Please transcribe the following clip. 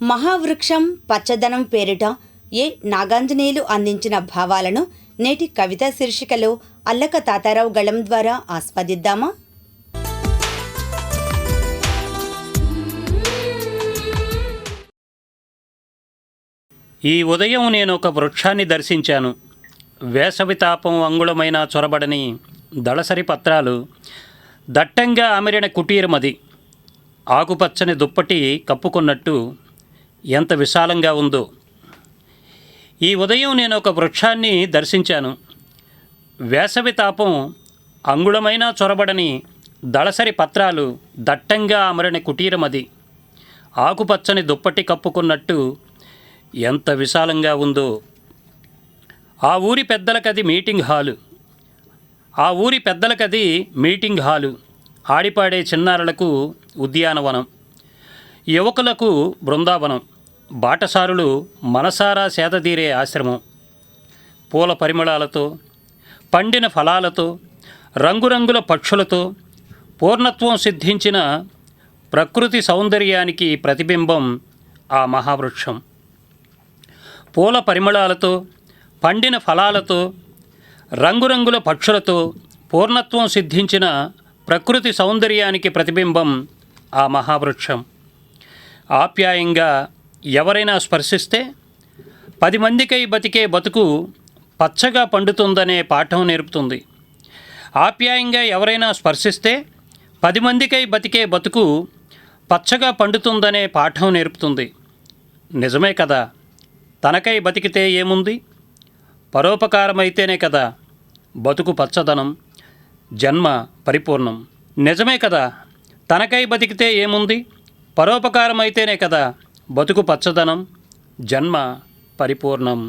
మహావృక్షం పచ్చదనం పేరిట నాగాంజనేయులు అందించిన భావాలను నేటి కవితా శీర్షికలో అల్లక తాతారావు గళం ద్వారా ఆస్వాదిద్దామా? ఈ ఉదయం నేను ఒక వృక్షాన్ని దర్శించాను. వేసవి తాపం అంగుళమైన చొరబడని దళసరి పత్రాలు దట్టంగా అమరిన కుటీరమది. ఆకుపచ్చని దుప్పటి కప్పుకున్నట్టు ఎంత విశాలంగా ఉందో. ఈ ఉదయం నేను ఒక వృక్షాన్ని దర్శించాను. వేసవి తాపం అంగుళమైన చొరబడని దళసరి పత్రాలు దట్టంగా అమరిన కుటీరమది. ఆకుపచ్చని దుప్పటి కప్పుకున్నట్టు ఎంత విశాలంగా ఉందో. ఆ ఊరి పెద్దలకది మీటింగ్ హాలు. ఆడిపాడే చిన్నారులకు ఉద్యానవనం, యువకులకు బృందావనం, బాటసారులు మనసారా సేదతీరే ఆశ్రమం. పూల పరిమళాలతో, పండిన ఫలాలతో, రంగురంగుల పక్షులతో పూర్ణత్వం సిద్ధించిన ప్రకృతి సౌందర్యానికి ప్రతిబింబం ఆ మహావృక్షం. పూల పరిమళాలతో, పండిన ఫలాలతో, రంగురంగుల పక్షులతో పూర్ణత్వం సిద్ధించిన ప్రకృతి సౌందర్యానికి ప్రతిబింబం ఆ మహావృక్షం. ఆప్యాయంగా ఎవరైనా స్పర్శిస్తే 10 మందికై బతికే బతుకు పచ్చగా పండుతుందనే పాఠం నేర్పుతుంది. ఆప్యాయంగా ఎవరైనా స్పర్శిస్తే 10 మందికై బతికే బతుకు పచ్చగా పండుతుందనే పాఠం నేర్పుతుంది. నిజమే కదా. తనకై బతికితే ఏముంది? పరోపకారమైతేనే కదా బతుకు పచ్చదనం, జన్మ పరిపూర్ణం. నిజమే కదా. తనకై బతికితే ఏముంది? పరోపకారమైతేనే కదా బతుకు పచ్చదనం, జన్మ పరిపూర్ణం.